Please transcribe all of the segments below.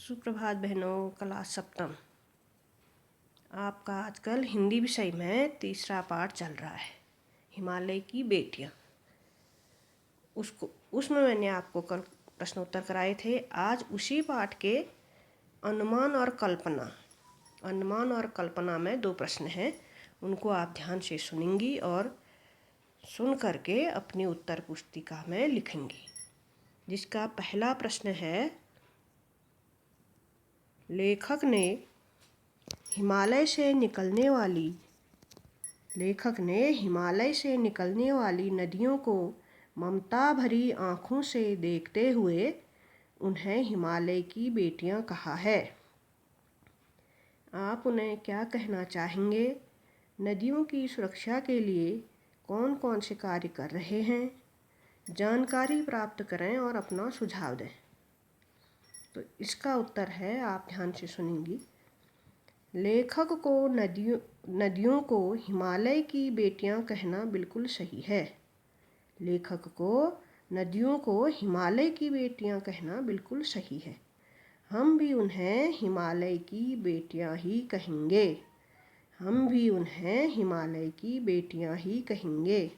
सुप्रभात बहनों, क्लास सप्तम। आपका आजकल हिंदी विषय में तीसरा पाठ चल रहा है, हिमालय की बेटियां। उसमें मैंने आपको कल प्रश्नोत्तर कराए थे। आज उसी पाठ के अनुमान और कल्पना में 2 प्रश्न हैं। उनको आप ध्यान से सुनेंगी और सुन करके अपनी उत्तर पुस्तिका में लिखेंगी। जिसका पहला प्रश्न है, लेखक ने हिमालय से निकलने वाली नदियों को ममता भरी आँखों से देखते हुए उन्हें हिमालय की बेटियां कहा है। आप उन्हें क्या कहना चाहेंगे? नदियों की सुरक्षा के लिए कौन कौन से कार्य कर रहे हैं? जानकारी प्राप्त करें और अपना सुझाव दें। तो इसका उत्तर है, आप ध्यान से सुनेंगी। लेखक को नदियों को हिमालय की बेटियां कहना बिल्कुल सही है। लेखक को नदियों को हिमालय की बेटियां कहना बिल्कुल सही है। हम भी उन्हें हिमालय की बेटियां ही कहेंगे।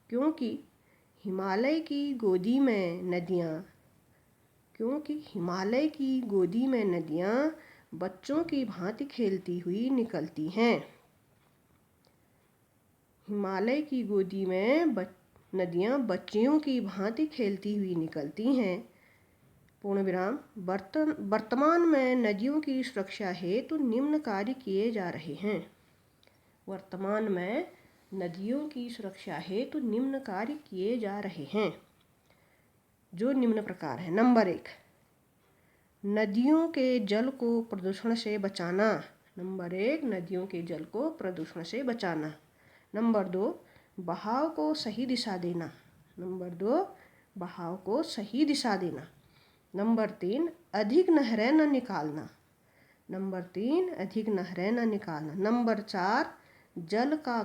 क्योंकि हिमालय की गोदी में नदियां बच्चों की भांति खेलती हुई निकलती हैं। हिमालय की गोदी में नदियां बच्चियों की भांति खेलती हुई निकलती हैं। पूर्ण विराम। वर्तमान में नदियों की सुरक्षा हेतु निम्न कार्य किए जा रहे हैं। वर्तमान में नदियों की सुरक्षा हेतु निम्न कार्य किए जा रहे हैं, जो निम्न प्रकार है। नंबर 1, नदियों के जल को प्रदूषण से बचाना। नंबर 2, बहाव को सही दिशा देना। नंबर 3, अधिक नहरें न निकालना। नंबर 4, जल का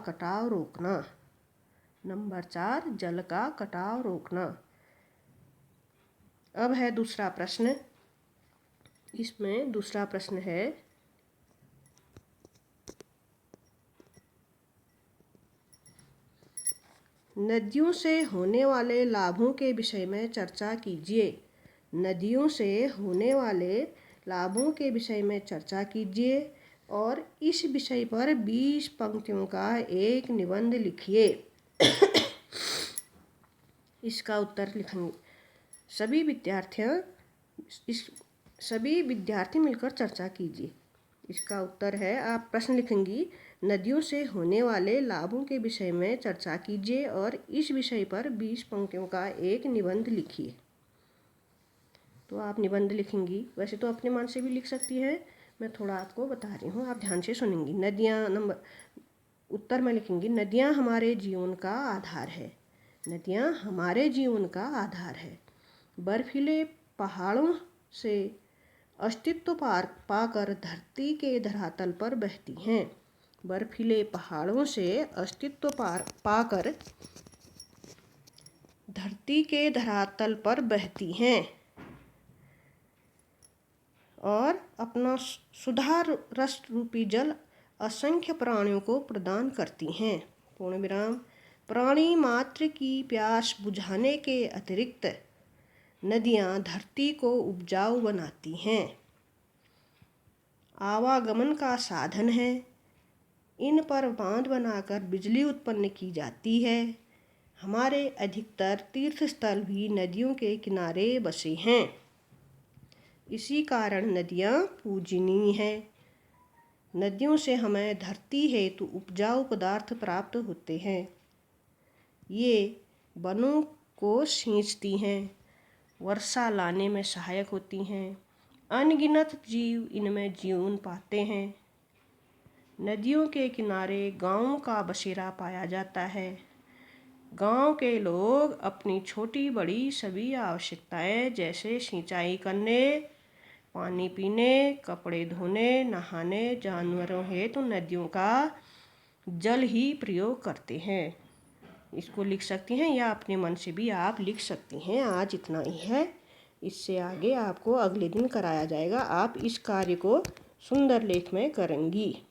कटाव रोकना। अब है दूसरा प्रश्न। इसमें दूसरा प्रश्न है, नदियों से होने वाले लाभों के विषय में चर्चा कीजिए और इस विषय पर 20 पंक्तियों का एक निबंध लिखिए। इसका उत्तर लिखेंगे। सभी विद्यार्थी मिलकर चर्चा कीजिए। इसका उत्तर है, आप प्रश्न लिखेंगी, नदियों से होने वाले लाभों के विषय में चर्चा कीजिए और इस विषय पर 20 पंक्तियों का एक निबंध लिखिए। तो आप निबंध लिखेंगी। वैसे तो अपने मन से भी लिख सकती हैं, मैं थोड़ा आपको बता रही हूँ, आप ध्यान से सुनेंगी। उत्तर में लिखेंगी, नदियाँ हमारे जीवन का आधार है। बर्फीले पहाड़ों से अस्तित्व पाकर धरती के धरातल पर बहती हैं और अपना सुधा रस रूपी जल असंख्य प्राणियों को प्रदान करती हैं। पूर्ण विराम। प्राणी मात्र की प्यास बुझाने के अतिरिक्त नदियाँ धरती को उपजाऊ बनाती हैं, आवागमन का साधन है। इन पर बांध बनाकर बिजली उत्पन्न की जाती है। हमारे अधिकतर तीर्थ स्थल भी नदियों के किनारे बसे हैं। इसी कारण नदियाँ पूजनीय हैं। नदियों से हमें धरती हेतु उपजाऊ पदार्थ प्राप्त होते हैं। ये वनों को सींचती हैं, वर्षा लाने में सहायक होती हैं। अनगिनत जीव इनमें जीवन पाते हैं। नदियों के किनारे गांवों का बसेरा पाया जाता है। गांव के लोग अपनी छोटी बड़ी सभी आवश्यकताएं जैसे सिंचाई करने, पानी पीने, कपड़े धोने, नहाने, जानवरों हेतु नदियों का जल ही प्रयोग करते हैं। इसको लिख सकती हैं या अपने मन से भी आप लिख सकती हैं। आज इतना ही है। इससे आगे आपको अगले दिन कराया जाएगा। आप इस कार्य को सुंदर लेख में करेंगी।